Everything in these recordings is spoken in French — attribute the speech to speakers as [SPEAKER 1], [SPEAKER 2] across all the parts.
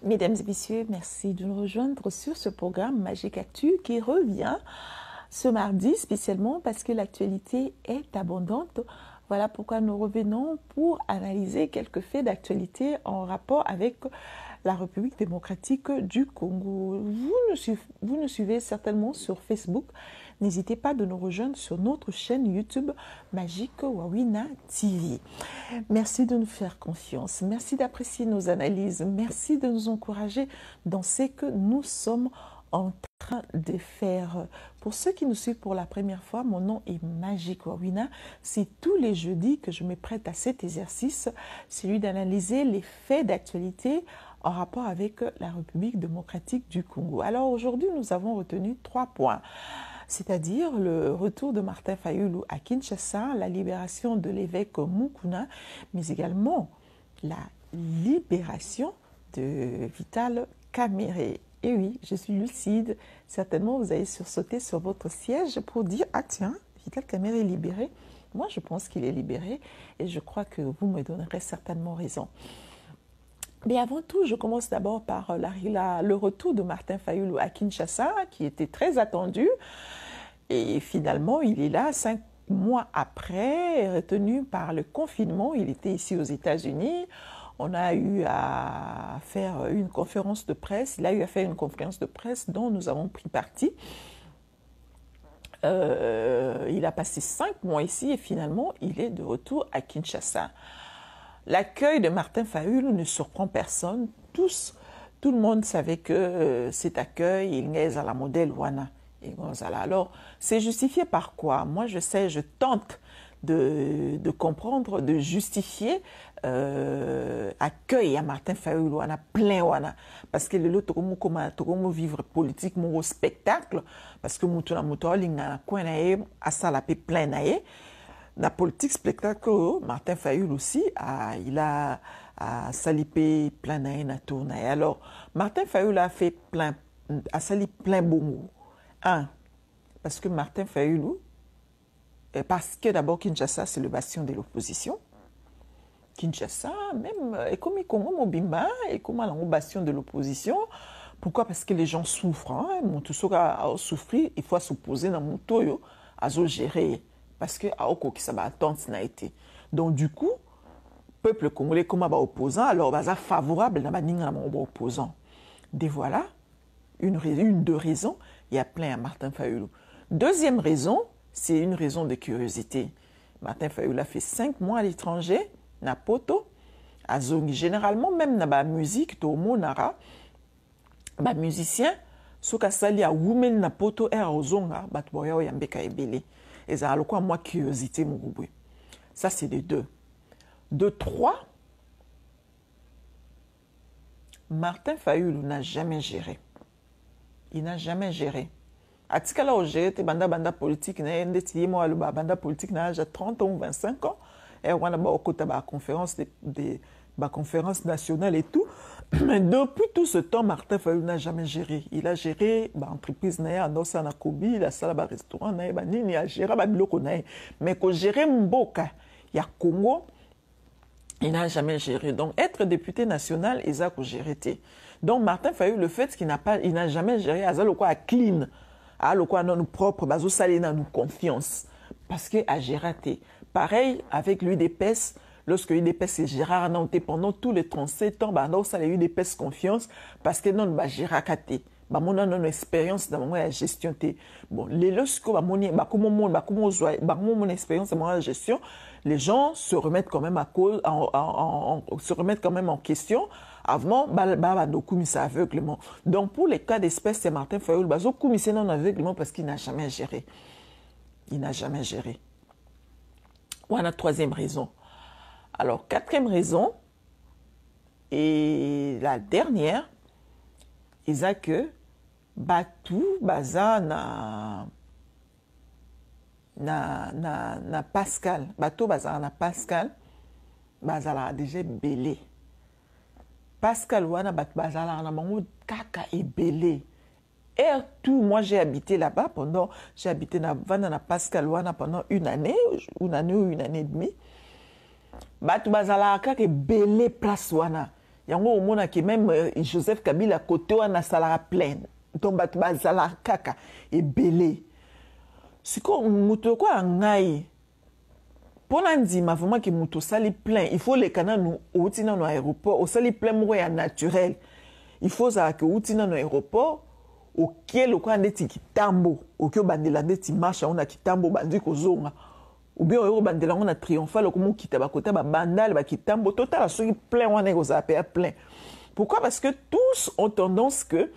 [SPEAKER 1] Mesdames et messieurs, merci de nous rejoindre sur ce programme Magique Actu qui revient ce mardi spécialement parce que l'actualité est abondante. Voilà pourquoi nous revenons pour analyser quelques faits d'actualité en rapport avec la République démocratique du Congo. Vous nous suivez certainement sur Facebook. N'hésitez pas de nous rejoindre sur notre chaîne YouTube Magique Wawina TV. Merci de nous faire confiance. Merci d'apprécier nos analyses. Merci de nous encourager dans ce que nous sommes en train de faire. Pour ceux qui nous suivent pour la première fois, mon nom est Magique Wawina. C'est tous les jeudis que je me prête à cet exercice, celui d'analyser les faits d'actualité en rapport avec la République démocratique du Congo. Alors aujourd'hui, nous avons retenu 3 points, c'est-à-dire le retour de Martin Fayulu à Kinshasa, la libération de l'évêque Mukuna, mais également la libération de Vital Kamerhe. Et oui, je suis lucide. Certainement, vous avez sursauté sur votre siège pour dire « Ah tiens, Vital Kamerhe est libéré ». Moi, je pense qu'il est libéré et je crois que vous me donnerez certainement raison. Mais avant tout, je commence d'abord par le retour de Martin Fayulu à Kinshasa, qui était très attendu. Et finalement, il est là 5 mois après, retenu par le confinement. Il était ici aux États-Unis. On a eu à faire une conférence de presse. Il a eu à faire une conférence de presse dont nous avons pris parti. Il a passé 5 mois ici et finalement, il est de retour à Kinshasa. L'accueil de Martin Fayulu ne surprend personne. Tout le monde savait que cet accueil, il est à la modèle Wana. Alors, c'est justifié par quoi? Moi, je tente de comprendre, de justifier accueil à Martin Fayulu Wana, plein Wana. Parce que le lot, comment vivre politique, mon spectacle, parce que moutouna moutoua, coin à salapé plein naé. La politique spectacle, Martin Fayulu aussi, il a salipé plein naé na tournaé. Alors, Martin Fayulu a fait sali plein bongo. Parce que Martin Fayulu, parce que d'abord Kinshasa, c'est le bastion de l'opposition. Kinshasa, même, et comme il Congo Mobimba, et comme le bastion de l'opposition. Pourquoi? Parce que les gens souffrent. Hein? Tout ce qui a souffert, il faut s'opposer dans mon toyo, à gérer. Parce que Aoko qui s'est attendre n'a été. Donc du coup, peuple congolais comme un opposant, alors bah, favorable dans un opposant. Et voilà, deux raisons, il y a plein à Martin Fayulu. Deuxième raison, c'est une raison de curiosité. Martin Fayulu a fait 5 mois à l'étranger, na poto, à Zongi. Généralement, même dans la musique, tout le monde a un musicien, ce qui sali à Women na poto et à Ozonga, batboya yambeka ebele. Et ça a quoi, moi, curiosité, mon goût. Ça, c'est de 2. De 3, Martin Fayulu n'a jamais géré. Il n'a jamais géré. À ce cas-là, géré, banda politique, banda politique, n'a 30 ans ou 25 ans. Et on a une conférence nationale et tout. Mais depuis tout ce temps, Martin Fayulu n'a jamais géré. Il a géré l'entreprise à Nossanakobi, il a salé un restaurant, il a géré Babiloko. Mais quand géré Mboka, il y a Congo, il n'a jamais géré. Donc, être député national, il a géré. Donc, Martin Fayulu, le fait qu'il n'a jamais géré, il a clean, il a nous propre, il a nous confiance. Parce qu'il a géré. Pareil avec l'UDPS. Lorsque l'UDPS est Gérard Nanté pendant tous les 37 ans, ça a eu l'UDPS confiance parce que non, Gérard Katé. On a une expérience dans la gestion. Bon, lorsque mon expérience dans la gestion, les gens se remettent quand même en question avant de aveuglement. Donc, pour les cas d'espèce, c'est Martin Fayulu, c'est non aveuglement parce qu'il n'a jamais géré. Il n'a jamais géré. On a 3e raison. Alors, 4e raison, et la dernière, c'est que Batou Baza na Pascal. Batou Baza na Pascal, Baza a déjà belé. Pascal wana Batou Baza na mango kaka et belé. Et tout, moi j'ai habité là-bas j'ai habité na Pascal wana pendant une année ou une année et demie. Batou bazala kaka belé place wana. yango omona ke même Joseph Kabila côté wana salara plein donc bato bazala kaka ebele siko muto kwa ngai pona ndima vraiment ke muto sali plein il faut les canaux outi na no aéroport au sali plein moko ya naturel il faut ça que outi na no aéroport okie lokwa ndeti kitambo okie bandela ndeti marche ona kitambo bandi kozonga ou bien oyo bandela ngona triomphal comme kita bakota ba bandal ba kitambo total soki plein wana ko zapper plein pourquoi parce que tous ont tendance que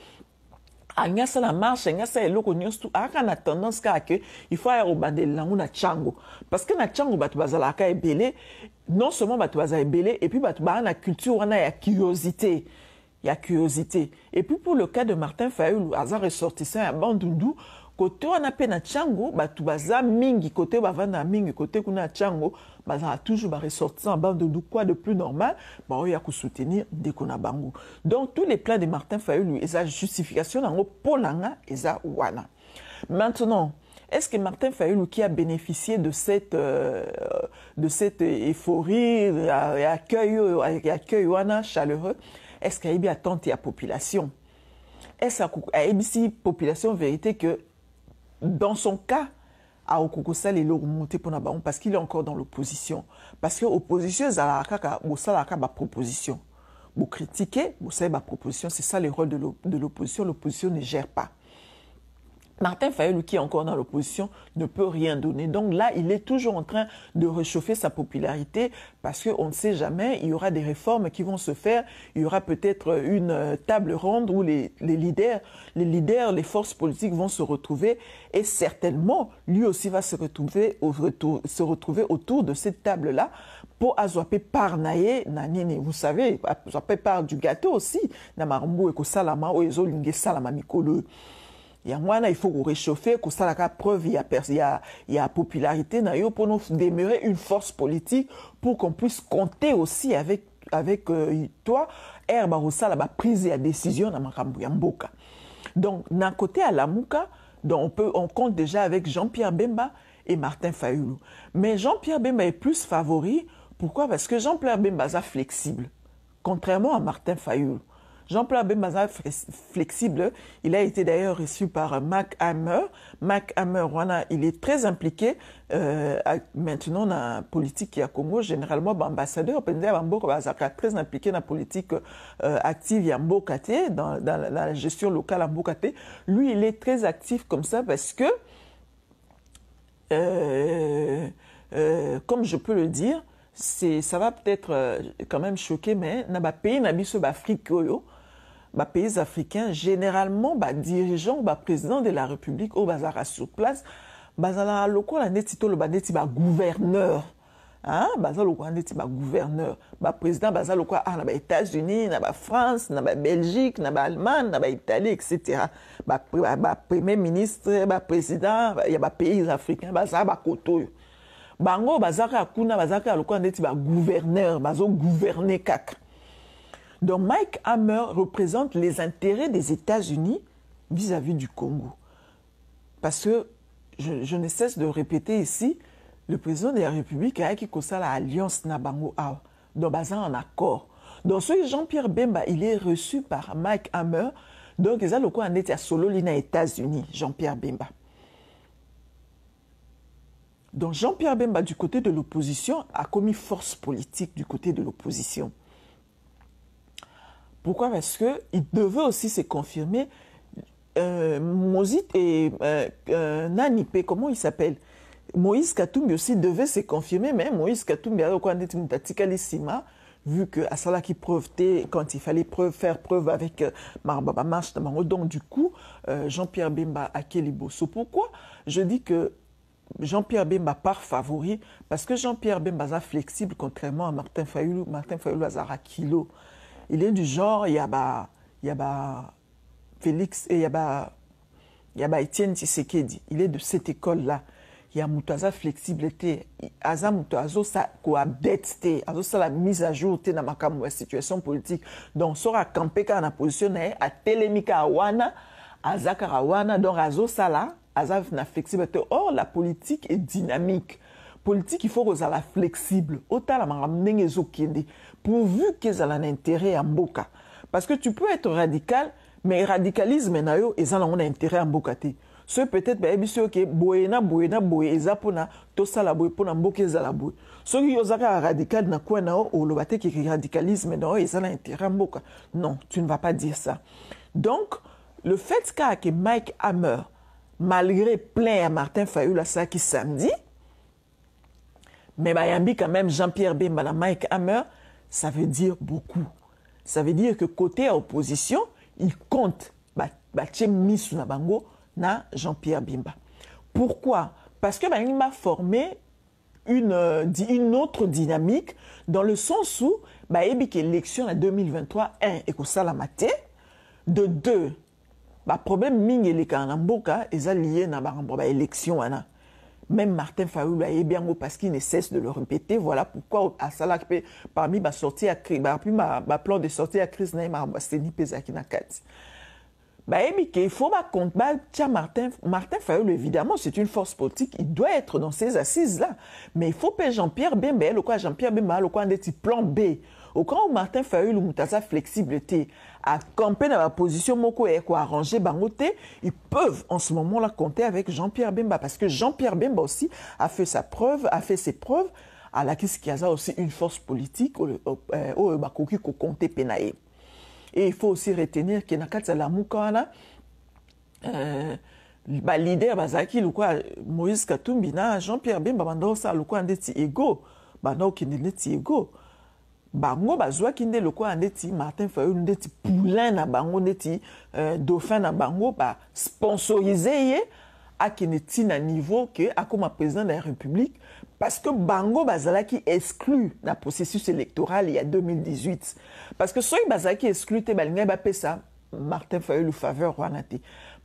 [SPEAKER 1] Agnès la marche, Agnès la loko nyonso aka na tendance que il faut aller au bandela ngona chango parce que na chango batu bazala ka ebele non seulement batu bazala ebele et puis batu ba na culture wana ya curiosité. Il y a curiosité. Et puis pour le cas de Martin Fayulu, hasard ressortissant à Bandundu, côté on a peine à Tchango, tu baza mingi, côté bavana mingi, côté qu'on a Tchango, baza toujours ressortissant à Bandundu, quoi de plus normal, on y a qu'à soutenir dès qu'on a Bango. Donc tous les plans de Martin Fayulu, et sa justification, en polanga, et ça wana. Maintenant, est-ce que Martin Fayulu qui a bénéficié de cette euphorie, accueil wana chaleureux, est-ce qu'il y a bien attente à la population? Est-ce qu'il y a bien population vérité que dans son cas, à Okokosal il est remonté pour Nabaon parce qu'il est encore dans l'opposition. Parce que l'opposition, c'est la proposition. Vous critiquez, vous savez, ma proposition, c'est ça le rôle de l'opposition. L'opposition ne gère pas. Martin Fayulu, qui est encore dans l'opposition, ne peut rien donner. Donc là, il est toujours en train de réchauffer sa popularité parce qu'on ne sait jamais, il y aura des réformes qui vont se faire. Il y aura peut-être une table ronde où les leaders, les forces politiques vont se retrouver et certainement, lui aussi va se retrouver autour de cette table-là pour azwape par naye nanini. Vous savez, azwape par du gâteau aussi. Namarumbu eko salama o ezo linge salama mikolo. Il faut réchauffer, que ça la preuve, il y a popularité pour nous demeurer une force politique pour qu'on puisse compter aussi avec toi. La prise de décision dans Mboka. Donc, d'un côté à la Mouka, on compte déjà avec Jean-Pierre Bemba et Martin Fayulu. Mais Jean-Pierre Bemba est plus favori. Pourquoi? Parce que Jean-Pierre Bemba est flexible, contrairement à Martin Fayulu. Jean-Pierre Bemba flexible, il a été d'ailleurs reçu par Mac Hammer. Mac Hammer, il est très impliqué maintenant dans la politique à Congo. Généralement, l'ambassadeur, très impliqué dans la politique active à Mbokate, dans la gestion locale à Mbokate. Lui, il est très actif comme ça parce que, comme je peux le dire, ça va peut-être quand même choquer, mais dans les pays d'Afrique, les pays africains, généralement, les dirigeants, les présidents de la République, au bazar sur place, bazala loko la netito le baneti ba gouverneur, hein, bazala loko la neti ba gouverneur, ba président bazala loko na ba États-Unis, na ba France, na ba Belgique, na ba Allemagne, na ba Italie, etc. Ba premier ministre, ba président, il y a ba pays africains, bazala ba koto. Bango bazaka kuna bazaka loko la neti ba gouverneur, bazo gouverner kak. Donc Mike Hammer représente les intérêts des États-Unis vis-à-vis du Congo. Parce que, je ne cesse de répéter ici, le président de la République a qui ça l'alliance Nabango A. Donc, basé en accord. Donc, ce Jean-Pierre Bemba, il est reçu par Mike Hammer. Donc, ils ont le coup en été à solo l'Ina États-Unis, Jean-Pierre Bemba. Donc, Jean-Pierre Bemba, du côté de l'opposition, a commis force politique du côté de l'opposition. Pourquoi? Parce qu'il devait aussi se confirmer. Mozit et Nanipe, comment il s'appelle? Moïse Katumbi aussi devait se confirmer, mais Moïse Katumbi a dit vu que à cela qui preuve quand il fallait faire preuve avec Marbaba Marche, donc du coup, Jean-Pierre Bemba a Keliboso. Pourquoi je dis que Jean-Pierre Bemba part favori? Parce que Jean-Pierre Bemba est flexible, contrairement à Martin Fayulu. Martin Fayulu a kilo. Il est du genre, il y a Félix et il y a Étienne Tshisekedi. Il est de cette école-là. Il y a Moutaza flexibilité. Aza Moutazo sa coabdette, azo sa la mise à jour dans ma situation politique. Donc, sera campé quand on a positionné à Télémika Awana, à Zakarawana, donc azo sa la, aza na flexibilité. Or, la politique est dynamique.
[SPEAKER 2] politique il faut que ça flexible autant la maramnenge ezokende pourvu que ça a un intérêt à mboka parce que tu peux être radical mais radicalisme na yo eza na un intérêt à mboka te ce peut-être ba ebiso ke boyena eza pona to sala boy pona mboka eza la boy ce qui ozaka radical na quoi na o lo bate ki radicalisme na eza na intérêt à mboka non tu ne vas pas dire ça donc le fait que Mike Hammer malgré plein à Martin Fayulu ça qui samedi mais bayambi quand même Jean-Pierre Bemba la Mike Hammer ça veut dire beaucoup ça veut dire que côté opposition il compte batie misu na bango na Jean-Pierre Bemba pourquoi parce que il m'a formé une autre dynamique dans le sens où que l'élection en 2023 et que ça la maté de deux problème mingi les kana mboka eza lié na élection wana même Martin Fayulu a bien parce qu'il ne cesse de le répéter voilà pourquoi à ça parmi ma sortie à crise ma plan de sortie à crise na ma seni pezaki na kati il faut compte Martin Fayulu évidemment c'est une force politique il doit être dans ces assises là mais il faut payer Jean-Pierre Bemba le quoi Jean-Pierre Bemba le quoi un petit plan B au cas où Martin Fayulu mutaza flexibilité à camper dans la position moko et quoi arranger bangoté ils peuvent en ce moment là compter avec Jean-Pierre Bemba parce que Jean-Pierre Bemba aussi a fait ses preuves à la qui a aussi une force politique au bakoki ko compter penaé et il faut aussi retenir que nakatsa la mukana leader bazaki le quoi Moïse Katumbi na Jean-Pierre Bemba bando ça le quoi ndeti ego bando ki ndeti ego bango bazwa kinde le quoi ndeti Martin Fayulu ndeti poulain na bango ndeti dauphin na bango sponsorisé à kineti na niveau que a comme président de la République parce que bango bazalaki exclu na processus électoral il y a 2018 parce que soy bazalaki exclu te balinga ba pesa Martin Fayulu faveur wana te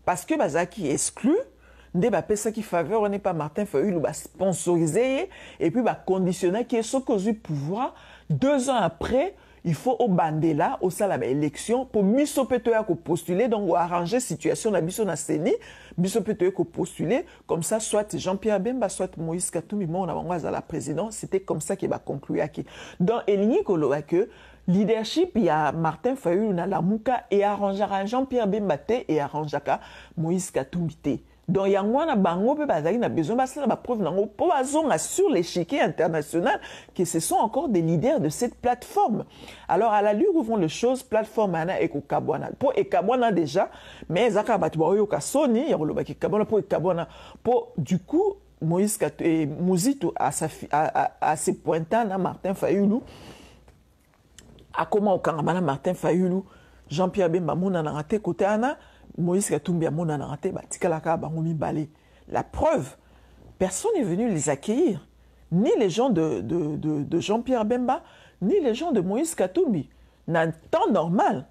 [SPEAKER 2] parce que bazalaki exclu nde ba pesa ki faveur on n'est pas Martin Fayulu ba sponsorisé et puis ba conditionner que ce que pouvoir 2 ans après il faut au bandela au sala élection pour miso petoya ko postuler donc arranger situation na biso na seni biso petoya ko postuler comme ça soit Jean-Pierre Bemba soit Moïse Katumbi on a bango à la présidence c'était comme ça qu'il va conclure aki donc elingi koloba que leadership il y a Martin Fayulu na lamuka et arrangera Jean-Pierre Bemba te et arrangera Moïse Katumbi te donc yangwana bango pe bazali na besoin basala ba preuve nango po bazonga sur l'échiquier international que ce sont encore des leaders de cette plateforme. Alors à la lueur où vont les choses plateforme ana eko kabwana po ekabwana déjà mais zaka batu ba yoka soni ya koloba ki kabwana po ekabwana po du coup Moïse et Muzito à ses pointants na Martin Fayulu a comment au kangama Martin Fayulu Jean-Pierre Bemba mona na raté côté ana Moïse Katumbi a mon anarate, tikalaka bangomi balé. La preuve, personne n'est venu les accueillir. Ni les gens de Jean-Pierre Bemba, ni les gens de Moïse Katumbi. Dans temps normal,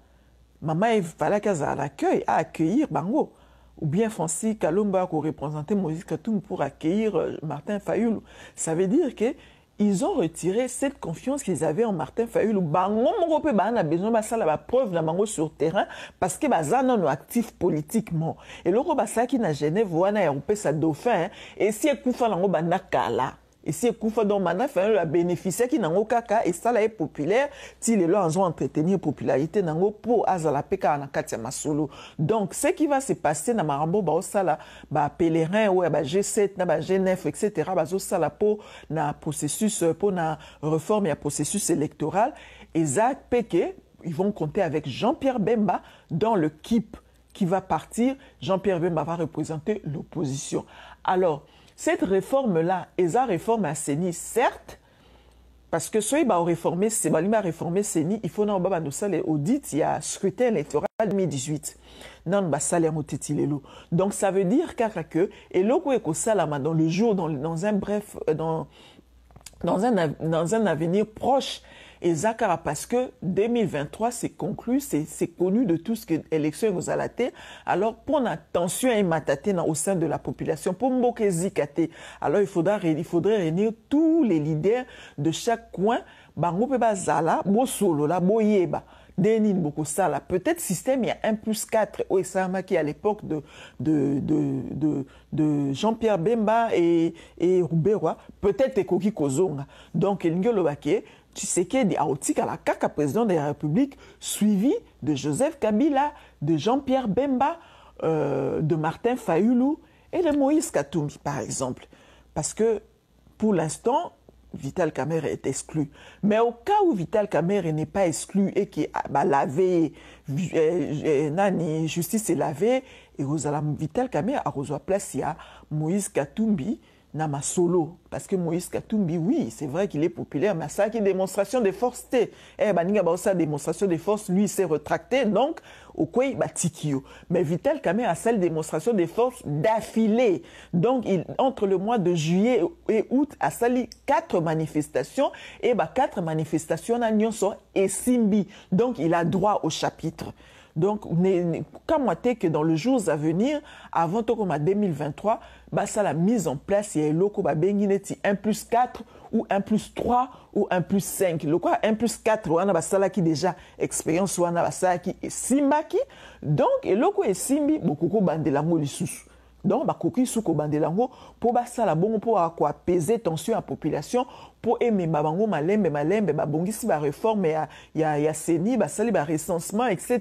[SPEAKER 2] maman il fallait qu'elle accueille à accueillir bango. Ou bien Francis Kalomba qui représentait Moïse Katumbi pour accueillir Martin Fayulu. Ça veut dire que ils ont retiré cette confiance qu'ils avaient en Martin Fayulu. Bango mon pe ba na besoin ba sala ba preuve na bango sur terrain parce que baza non actif politiquement. Et loko ba sa ki na Genève wana ya pe sa dauphin et si ekufa nango ba nakala. Et si ekufa donc Martin Fayulu a bénéficié ki nango kaka et ça là est populaire si les gens ont entretenu popularité nango pour azala peka na katia masolo. Donc ce qui va se passer na marambo ba osala ba pèlerin ou ba G7 na ba G9 etc. ba osala pour na processus pour na réforme et processus électoral et Zach Peke ils vont compter avec Jean-Pierre Bemba dans le KIP qui va partir. Jean-Pierre Bemba va représenter l'opposition. Alors cette réforme-là, esa réforme à Seni, certes, parce que soit il va réformer, c'est va réformer Seni, il faut non baba nous les audits, il y a scrutin électoral 2018. Non ba salaire au tetilelo. Donc ça veut dire que et loko eko salama dans le jour dans un bref dans un avenir proche Et Zakara, parce que 2023, c'est conclu, c'est connu de tous que l'élection est à la tête. Alors, pour la tension et matate au sein de la population, pour Mboke Zikate, alors il faudrait réunir tous les leaders de chaque coin, Bango Peba Zala, Bo Solo, la Bo Yeba. Peut-être système, il y a 1+4 au Esama qui à l'époque de Jean-Pierre Bemba et Rouberois, peut-être Ekoki Kozonga. Donc, tu sais qu'il y a Aotika, la CACA, président de la République, suivi de Joseph Kabila, de Jean-Pierre Bemba, de Martin Fayulu et de Moïse Katumbi, par exemple. Parce que, pour l'instant, Vital Kamerhe est exclu. Mais au cas où Vital Kamerhe n'est pas exclu et qui a lavé, justice est lavée, et Vital Kamerhe a reçu place, il y a Moïse Katumbi, Nama solo. Parce que Moïse Katumbi, oui, c'est vrai qu'il est populaire, mais ça qui est démonstration de force. Démonstration de force, lui, il s'est retracté, donc, au quoi il tikio. Mais Vital Kamerhe a celle démonstration de force d'affilée. Donc, entre le mois de juillet et août, a sali 4 manifestations, et 4 manifestations, et Simbi. Donc, il a droit au chapitre. Donc, comme que dans les jours à venir, avant tout comme en 2023, ça la mise en place, il y a loko bengineti 1+4 ou 1+3 ou 1+5. Le quoi 1+4, on a ça qui déjà expérience, on a ça qui est simbaki. Donc, et loko est simbi, beaucoup bandelango les sous. Donc, bakoki suko bandelango pour basala bongo pour apaiser tension à la population pour aimer babango malembe babongisi ba réforme ya seni basali ba recensement etc.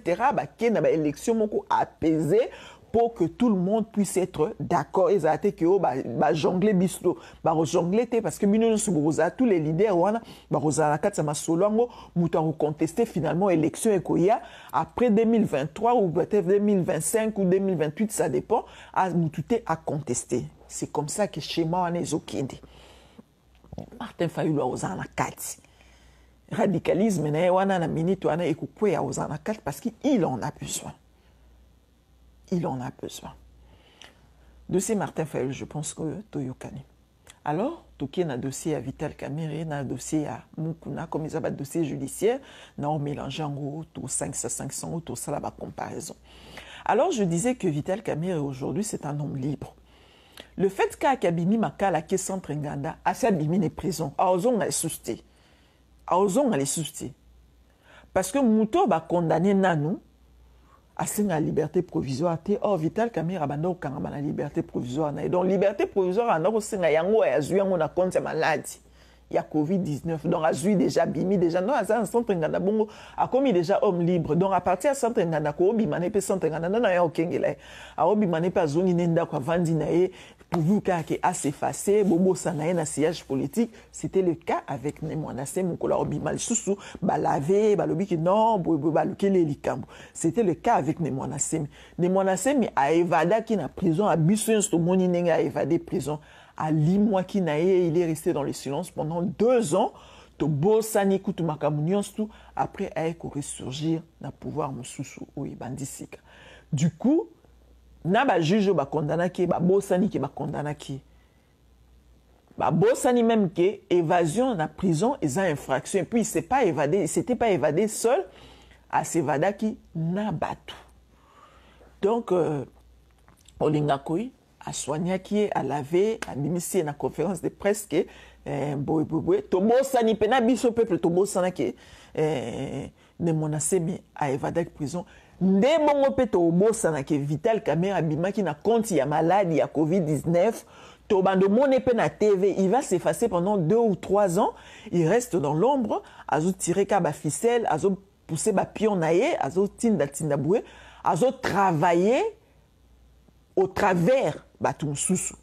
[SPEAKER 2] Kena ba élection moko apaiser pour que tout le monde puisse être d'accord. Ils ont que ba jongler bisto ba jongler parce que mino suboza tous les leaders wana ba rozala katsa masolongo muta contester finalement élection ekoya après 2023 ou peut-être 2025 ou 2028 ça dépend à mututé à contester. C'est comme ça que schéma wana ezokende. Martin Fayulu ozana kati. Radicalisme na wana na minute wana ekokwea ozana kati parce qu'il en a besoin. Il en a besoin. Dossier Martin Fayulu, je pense que Toyokani. Alors, Toki a un dossier à Vital Kamerhe, un dossier à Mukuna, comme ils appellent un dossier judiciaire, on mélange en gros, tout 500, tout ça, la comparaison. Alors, je disais que Vital Kamerhe, aujourd'hui, c'est un homme libre. Le fait qu'Akabimi Makala, qui est centre Nganda, a s'abîmé les prisons, a osé les souster. A osé les souster. Parce que Mouto va condamner Nanou, à la liberté provisoire. Or, Vital Kamerhe a la liberté provisoire. Donc, liberté provisoire, on a compte maladie. Il y a Covid-19. Donc, Azui déjà, Bimi déjà. Non, à centre Nganda Bongo a commis déjà homme libre. Donc, à partir de centre Nganda, Kobi Manepe centre Nganda, non, il y a aucun gélé. A Obi Manepe a zoni nenda kwa vandinae, pour vous qui a s'effacé, Bobo Sanae na sillage politique. C'était le cas avec Nemonase, Mukola Obi Malsusu, Balave, Balobi qui non, Balukele Likambo. C'était le cas avec Nemonase. Nemonase, mais a évadé qui na prison, a Bisson, Stomoni Nenga a évadé prison. À Limois qui naïe, il est resté dans le silence pendant 2 ans. To Bosani Kutumakamunions tout après a ressurgir na pouvoir Moussoussou ou Ibandisika. Du coup, na ba juge ba condamna ki ba Bosani ki ba condamna ki. Ba Bosani même que évasion na prison et infraction et puis il s'est pas évadé, il s'était pas évadé seul à s'évader qui na batu. Donc Olingakoi à soigner qui à laver à mimisi na conférence de presse que tobo sani pena biso peuple tobo sana que ne monacé mais à évader prison nde bongo pe tobo sana que Vital Kamerhe abimaki na compte ya maladie ya Covid-19 to bando moné pe na TV il va s'effacer pendant 2 ou 3 ans il reste dans l'ombre azo tirer ka ba ficelle azo pousser ba pion naé azo tinda boué azo travailler au travers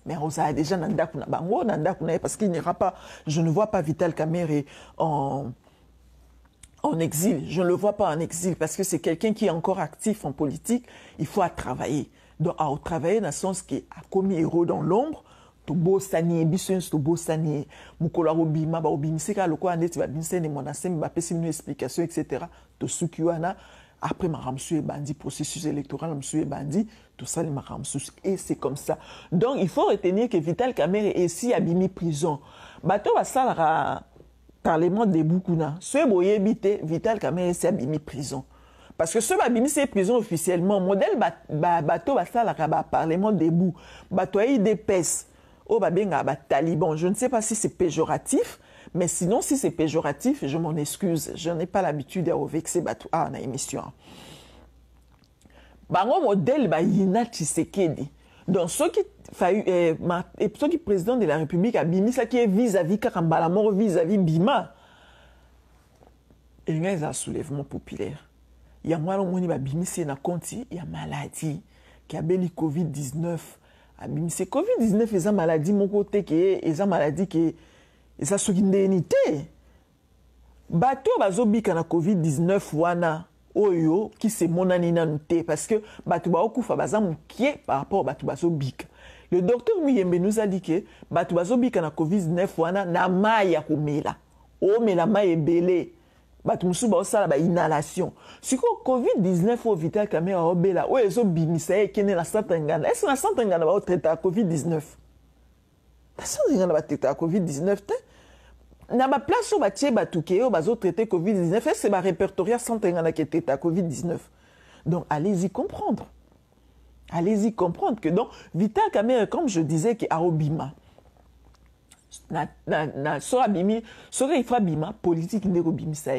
[SPEAKER 2] mais on a déjà parce qu'il n'y aura pas, je ne vois pas Vital Kamerhe en exil, je ne le vois pas en exil parce que c'est quelqu'un qui est encore actif en politique, il faut travailler. Donc à travailler dans le sens qu'il a commis héros dans l'ombre, to bosani biso to bosani mukola obima ba obimiseka lokwa ndeti ba bimisene monasemi ba pesi une explication etc. to sukiwana. Après, Maramsou et Bandi, processus électoral, Maramsou et Bandi, tout ça, les Maramsou. Et c'est comme ça. Donc, il faut retenir que Vital Kamerhe est ici à Bimi prison. Bato va salara parlement debout kuna ce boye bité Vital Kamerhe c'est abimi prison parce que ce abimi c'est prison officiellement modèle bateau basala ka ba parlement debout bateau IDPS au babenga ba taliban je ne sais pas si c'est péjoratif mais sinon si c'est péjoratif je m'en excuse je n'ai pas l'habitude de vexer bateau na émission bango modèle ba Yina Tshisekedi donc ceux qui président de la République a bimi ça qui est vis-à-vis Karambala mort vis-à-vis Bima il y a un soulèvement populaire il y a moi moni ba bimi c'est na konti il y a maladie qui a beli Covid-19 a bimi c'est Covid-19 c'est une maladie mon côté qui est une maladie qui est ça ce qui ndénité bateau bazobika na Covid-19 wana oyo qui se monani na nute parce que batu ba okufa bazamu qui par rapport batu bazobika le docteur Muyembe nous a dit que batu bazobika na Covid-19 wana na mai ya komela o mela mai ebele batu musu ba osala ba inhalation siko Covid-19 au Vital Kamerhe obela o ezo bimisa ekene na Santangana est-ce na Santangana ba traiter Covid-19 na Santangana ba traiter Covid-19 te na ba place ba tie batuke o bazo traiter Covid-19 c'est ba répertorier Santangana qui était à Covid-19 donc allez-y comprendre. Allez-y comprendre que donc Vital Kamerhe comme je disais que Arobima na sera bimi sera il fera bima politique ne robimisa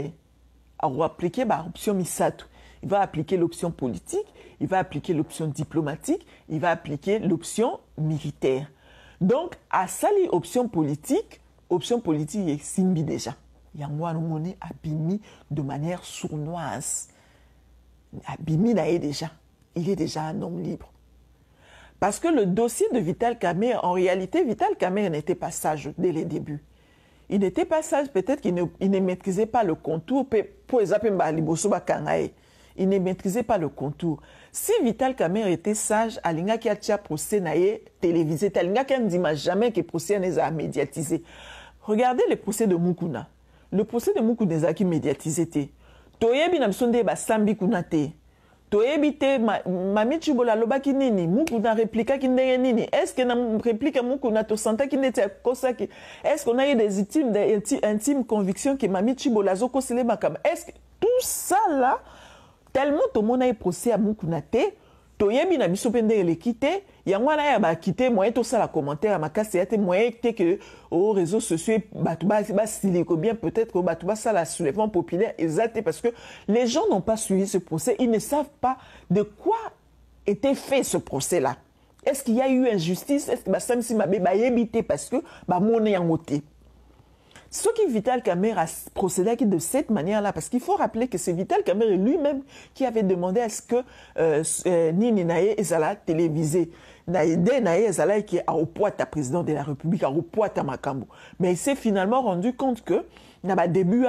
[SPEAKER 2] a appliquer ba option misato il va appliquer l'option politique il va appliquer l'option diplomatique il va appliquer l'option militaire donc à sali option politique est simbi déjà yango monnaie abimi de manière sournoise abimi na déjà il est déjà un homme libre. Parce que le dossier de Vital Kamerhe, en réalité, Vital Kamerhe n'était pas sage dès les débuts. Il n'était pas sage, peut-être qu'il ne maîtrisait pas le contour. Il ne maîtrisait pas le contour. Si Vital Kamerhe était sage, Alinga qui a tia procès naïe télévisé, Alinga qui ne dit jamais que le procès n'est pas médiatisé. Regardez le procès de Mukuna. Le procès de Mukuna est qui médiatisé. Toyebi na msonde ba sambi kunate. Toyebite mami chibola lobaki nini Mukuna répliqua ki ndenge nini est-ce que na réplique Mukuna to senta ki nete kosa ki est-ce qu'on a eu des intimes convictions que mami chibola zoko sele makam est-ce que tout ça là tellement tout le monde a procès à Mukuna te toyebi na biso pende le kite yango na ya ba kite moyen to ça la commentaire makasi ya te moyen te que aux réseaux sociaux batu ba siliko bien peut-être que batu ba ça la soulèvement populaire exact parce que les gens n'ont pas suivi ce procès ils ne savent pas de quoi était fait ce procès là est-ce qu'il y a eu injustice est-ce que ba samsi mabe ba yebité parce que ba moné yango te ce qui Vital Kamerhe a procédé de cette manière-là, parce qu'il faut rappeler que c'est Vital Kamerhe lui-même qui avait demandé à ce que Nini Naye Ezala télévisé. Naïde Naye Ezala qui est au poids à président de la République, au poids à Makambo. Mais il s'est finalement rendu compte que, dans le début,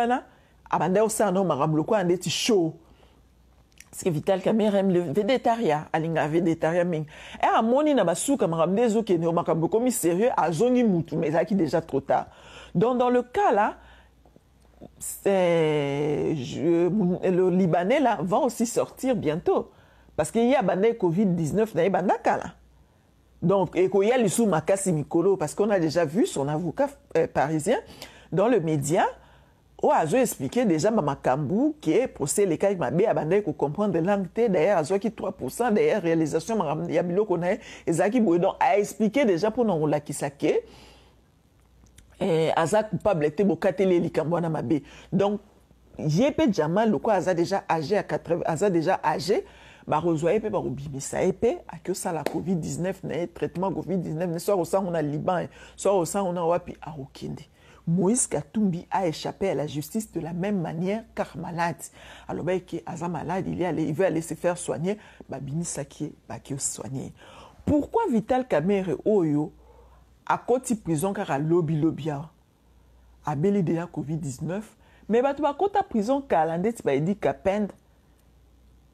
[SPEAKER 2] Abanda Osa no Maramloko a été chaud. Parce que Vital Kamerhe aime le végétariat, alinga végétarien ming. Et à moni na basu kamaramde zo qui est au Makambo comme sérieux à zoni mutu, mais ça qui déjà trop tard. Donc, dans le cas là, le Libanais là, va aussi sortir bientôt. Parce qu'il y a bandé Covid-19 dans les bandaka là. Donc, et qu'il y a l'issue Makasi Mikolo, parce qu'on a déjà vu son avocat parisien dans le média, où a expliqué déjà Makambu qui est procès les cas avec ma bé à bandé pour comprendre langue d'ailleurs à qui 3% d'ailleurs réalisation Yabilo connaît et Zaki Bouedon a expliqué déjà pour nous la Kisake. Aza coupable était bokatele likambwana mabe donc yepé Jamal le quoi aza déjà âgé à 80 aza déjà âgé ba rezoyer pe ba obimisa epé a que ça la Covid-19 né traitement Covid-19 ne soit au sein on a Liban soit au sein on a wapi a Okinde Moïse Katumbi a échappé à la justice de la même manière car malade alors ben qui aza malade il veut aller se faire soigner ba binisa qui ba qui soigner pourquoi Vital Kamerhe oyo à côté prison car à lobby a belé déjà Covid-19 mais bah tu vas côté prison calandé tu vas dire qu'à peine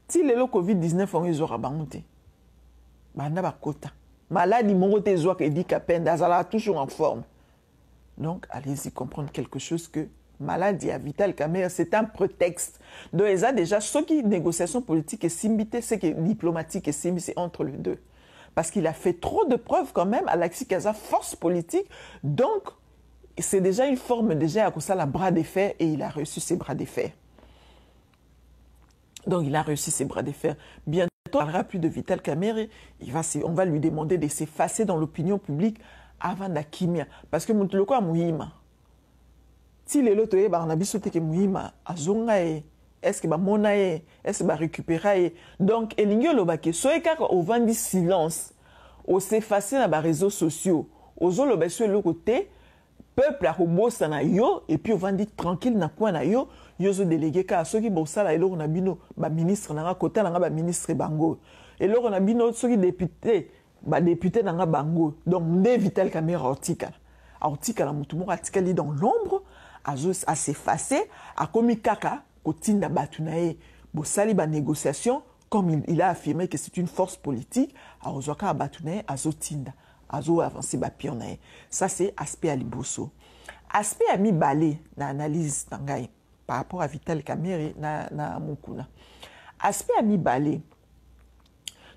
[SPEAKER 2] si le Covid-19 on les aura banté bah n'a pas côté maladie mon côté zoa qui dit qu'à peine d'azala toujours en forme donc allez-y comprendre quelque chose que maladie à Vital Kamerhe c'est un prétexte donc ils a déjà ceux qui négociation politique et simbité c'est que diplomatique et simbi c'est entre les deux. Parce qu'il a fait trop de preuves quand même, Alexis Kaza, force politique. Donc, c'est déjà une forme déjà à ça la bras de fer et il a reçu ses bras de fer. Donc il a réussi ses bras de fer. Bientôt, on ne parlera plus de Vital Kamerhe. On va lui demander de s'effacer dans l'opinion publique avant d'Akimia. Parce que le quoi Mouhima. Si les loto on a biso que Mouhima azonga est-ce que ba mona est-ce que ba récupérer donc elingio lobake soyeka au vandi silence au s'effacer dans les réseaux sociaux aux lobe sur le côté peuple a robosa na yo et puis on va dire tranquille na point na yo zo délégué ka ceux qui bosala elo na bino ba ministre na côté na ba ministre bango et là on a bino ceux qui député ba député na bango donc ne Vital Kamerhe article la mutu mo article dans l'ombre à s'effacer à komi kaka kotinda batunae bosali ba négociation comme il a affirmé que c'est une force politique à ozwaka batunae azotinda azo avancer ba pionae ça c'est aspect à liboso aspect à mi balé na analyse tangai par rapport à Vital Kamerhe na mukuna aspect à mi balé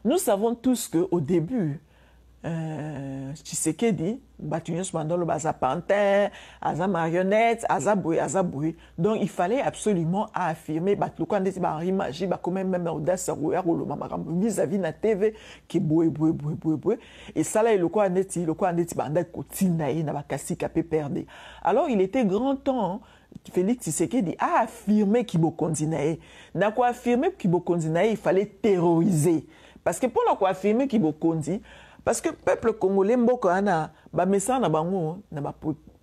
[SPEAKER 2] nous savons tous que au début Tshisekedi Batunyos Mandolo baza pantin, aza marionnette, aza boui. Donc il fallait absolument affirmer Batlouko andeti ba image ba quand même audace vis-à-vis na TV qui boui. Et ça là le quoi andeti banda kotinda na ba kasi kapé perdre. Alors il était grand temps Félix Tshisekedi a affirmé qu'il bokondinae. Na quoi affirmer qu'il bokondinae, il fallait terroriser parce que pour la quoi affirmer qu'il bokondi parce que le peuple congolais, mboko ana ba message na bango na ba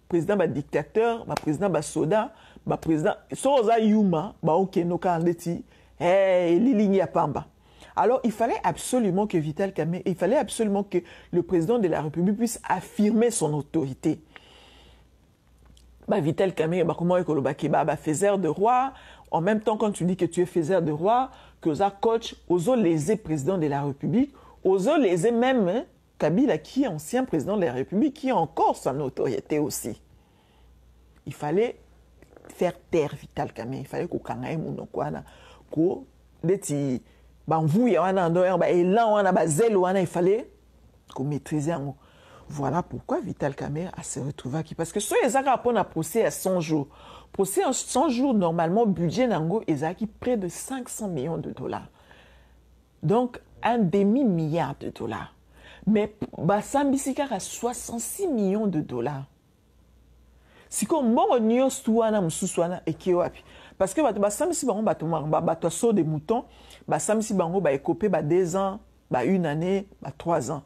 [SPEAKER 2] président ba dictateur, ba président ba soda, ba président soza yuma ba okeno ka ndeti liligni ya pamba. Alors il fallait absolument que Vital Kamerhe, il fallait absolument que le président de la République puisse affirmer son autorité. Ba Vital Kamerhe ba comment ekolobaki ba faiseur de roi, en même temps quand tu dis que tu es faiseur de roi, que ça coach aux lésés président de la République. Ozo les même Kabila qui est ancien président de la République, qui a encore sa notoriété aussi. Il fallait faire taire Vital Kamerhe. Il fallait qu'on kangaye mounokwana, qu'on deti banvouya wana ndoya ba elan wana ba zèle wana, il fallait qu'on maîtrisait en. Voilà pourquoi Vital Kamerhe a se retrouvé aquí parce que so ezaka pour un procès à 100 jours. Procès à 100 jours normalement budget nango ezaki près de 500 millions de dollars. Donc un demi-milliard de dollars. Mais Basambisika a 66 millions de dollars. Si comme bon nyos tuana mususwana ekiwapi. Parce que Basambisi bango bato saut des moutons, Basambisi bango ba écopé ba 2 ans, ba 1 année, ba 3 ans.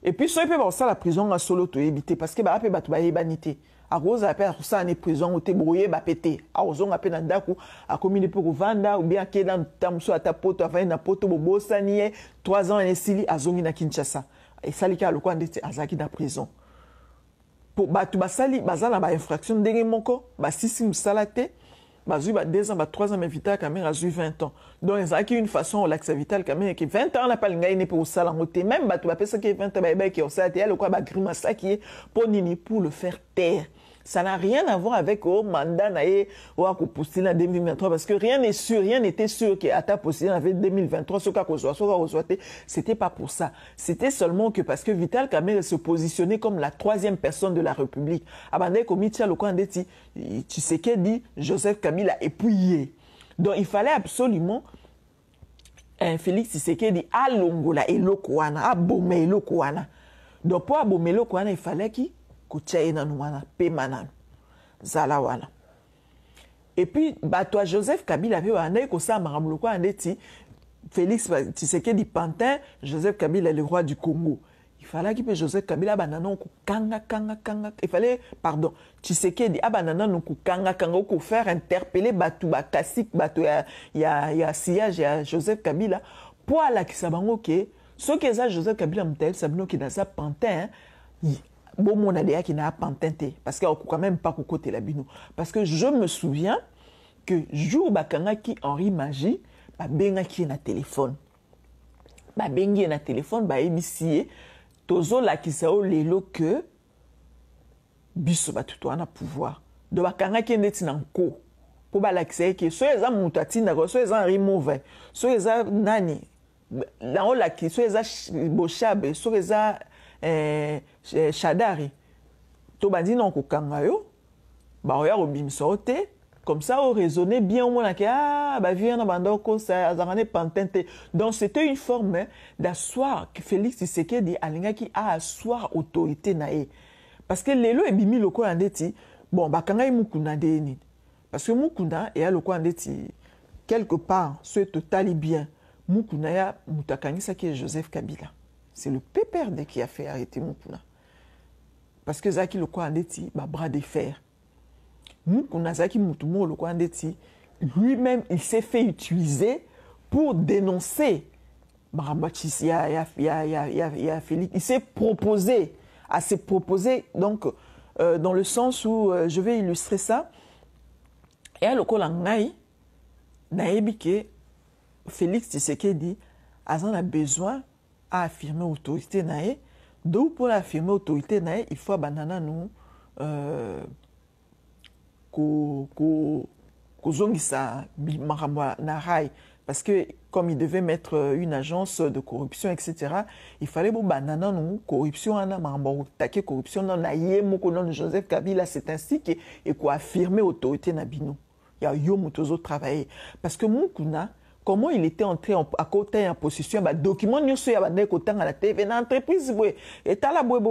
[SPEAKER 2] Et puis ça peut ba ça la prison en solo to éviter parce que ba apé bato ba yebanité. A rose appelle ça en prison ou te brouillé ba pété. A ozon appelle dans daku a commis pour vanda ou bien que dans tamso ata poto avant na poto bobo sanie 3 ans en esili a zongi na Kinshasa. Et salika le quoi ndeti azaki na prison. Pour batu basali bazala ba infraction ndenge moko ba sisi musalate bazui ba 2 ans ba 3 ans mais Vital Kamerhe a 20 ans. Donc ezaki une façon l'accès Vital Kamerhe qui 20 ans n'a pas ngainé pour sala ngote même batu ba pesa qui 20 ans ba qui osate ya le quoi ba grimasa qui est pour nini pour le faire taire. Ça n'a rien à voir avec le mandat ou à postuler en 2023 parce que rien n'est sûr, rien n'était sûr qu'à ta postulé en 2023, c'était pas pour ça. C'était seulement que parce que Vital Kamerhe se positionnait comme la 3e personne de la République. Abandé comme Mitia Lokandeti, Tshisekedi, Joseph Kabila épouillé. Donc il fallait absolument Félix Tshisekedi à Longola et Lokwana, à Bomé et Lokwana. Donc pour Bomé Lokwana, il fallait qu'il et puis toi Joseph Kabila avait un ko sa maramloko andeti Félix Tshisekedi Pantin Joseph Kabila le roi du Congo. Il fallait que Joseph Kabila banana ko kanga il fallait pardon Tshisekedi abanana no ko kanga ko faire interpeller batu bakasik batu ya sillage ya Joseph Kabila pour la kisabango ke ce que ça Joseph Kabila mtel sabino ki dans sa Pantin bon mon adéa qui n'a pas tenté parce qu'il quand même pas côté la bino parce que je me souviens que jour bakanga qui Henri Magie ba benga qui na téléphone ba bengi na téléphone ba ebisie tozo la ki sao lelo que biso ba tuto na pouvoir de bakanga qui ndeti na nko pour ba la ki que so eza mutati na so eza Henri mauvais so eza nani la on la ki so eza Bochabe so eza Shadari to bandi non ko kanga yo bah oya obimisa ote comme ça on raisonnait bien au moins que ah bah vient na bandoko ça azarane pantente. Donc c'était une forme d'asseoir que Félix Tshisekedi alinga qui a asseoir autorité nae parce que lelo ebimi loko andeti bon bah kanga mukuna deni parce que mukuna et a loko andeti quelque part ce total bien mukuna ya mutakangisa qui est Joseph Kabila. C'est le PPRD qui a fait arrêter Mukuna. Parce que Zaki le Kwandeti, bras de fer. Mukuna Zaki Mutumo le Kwandeti, lui-même, il s'est fait utiliser pour dénoncer Marambachis, Félix. Il s'est proposé, donc, dans le sens où je vais illustrer ça. Et à l'Okolangaï, Naebike, Félix Tshisekedi, Azan a besoin à affirmer l'autorité nae. Donc pour affirmer l'autorité nae, il faut abandonner nous kozongisa maramba na rai parce que comme il devait mettre une agence de corruption etc. il fallait bon banana nous corruption ana maramba taquer corruption non na yemoko non Joseph Kabila. C'est ainsi que et quoi affirmer l'autorité na bino ya yo mutozo travailler parce que mukuna comment il était entré à côté en position bah document nous sur ya côté à la TV dans entreprise boy et la boy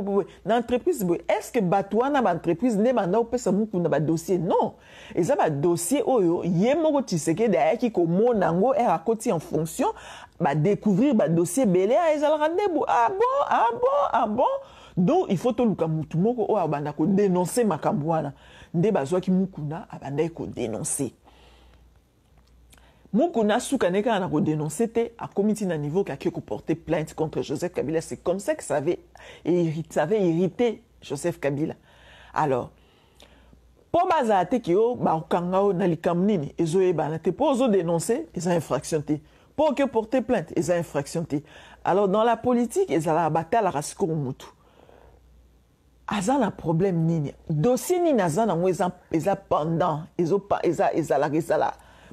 [SPEAKER 2] dans entreprise boy est-ce que batouana ba entreprise ne ba na opesa muku na ba dossier non et ça ba dossier oyo yemoko Tshisekedi derrière qui comme nango est à côté en fonction ba découvrir ba dossier belé à ezala randebo ah bon donc il faut to luka mutu moko o abanda ko dénoncer makambwana nde bazwa ki mukuna abanda ko dénoncer. Mukuna Soukaneka a dénoncé à comité d'un niveau qui a porté plainte contre Joseph Kabila. C'est comme ça que ça avait irrité Joseph Kabila. Alors, pour bazate qui yo ba okangao na likamnini ezoye banate pour zo dénoncer ils ont infractionné. Pour que porter plainte ils ont infractionné. Alors dans la politique ils allaient abattre la race mutu. Azan un problème nini. Dossier ni nazan en ils pendant ils ont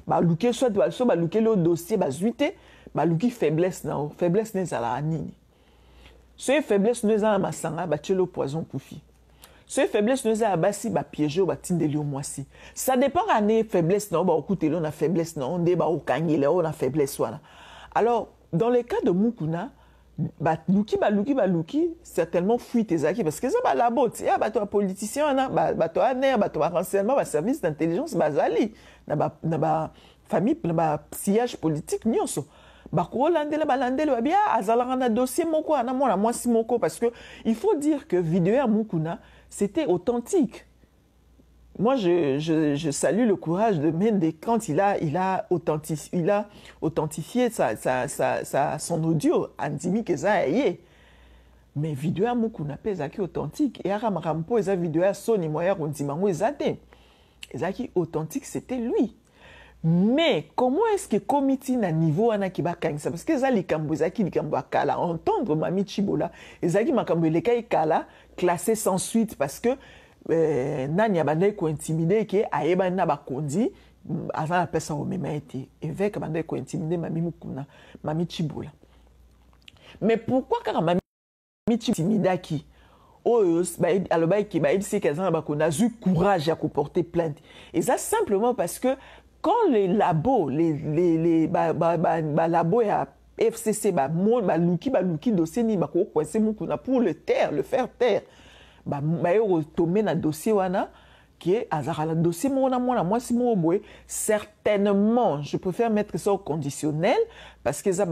[SPEAKER 2] ba luke soit ba luke le dossier ba zuite ba luki faiblesse na faiblesse ne zala nini ce faiblesse ne zala masanga ba tchelo poison kufi ce faiblesse ne zala basi ba piéger ba tindeli au moisi ça dépend ané faiblesse na ba okutelo na faiblesse na onde ba okangile on a faiblesse wana. Alors dans le cas de Mukuna ba luki certainement fuite ezaki parce que ça ba la botte ya ba to politicien na ba to aner ba to renseignement ba service d'intelligence bazali na ba famille na ba sillage politique nyonso ba ko landela ba landela bien azala na dossier moko na mona mwasi moko parce que il faut dire que vidéo ya Mukuna c'était authentique. Moi, je salue le courage de Mende quand il a authentifié son audio. Andimi keza yé. Mais vidéo à Mukuna pezaki authentique. Et à Ramarampo, esa vidéo à Sony Moya Rondimango ezate. Ezaki authentique, c'était lui. Mais comment est-ce que comité na niveau ana ki ba kangisa parce que ezali kambo ezaki likambo akala entendre Mami Chibola ezaki makambo elekai kala classé sans suite parce que nani abandai ko intimider ke ayeba na bakondi avant la personne au même été évêque abandai ko intimider Mami Chibola. Mais pourquoi car Mami Chibola qui aloba ki ba dit que ça bakona eu courage à porter plainte et ça simplement parce que quand les labos les labos à FCC luki dossier ni ba ko coincer Mukuna pour le faire taire tomber na dossier wana qui est azara dossier mona moi si moi certainement je préfère mettre ça au conditionnel parce que ça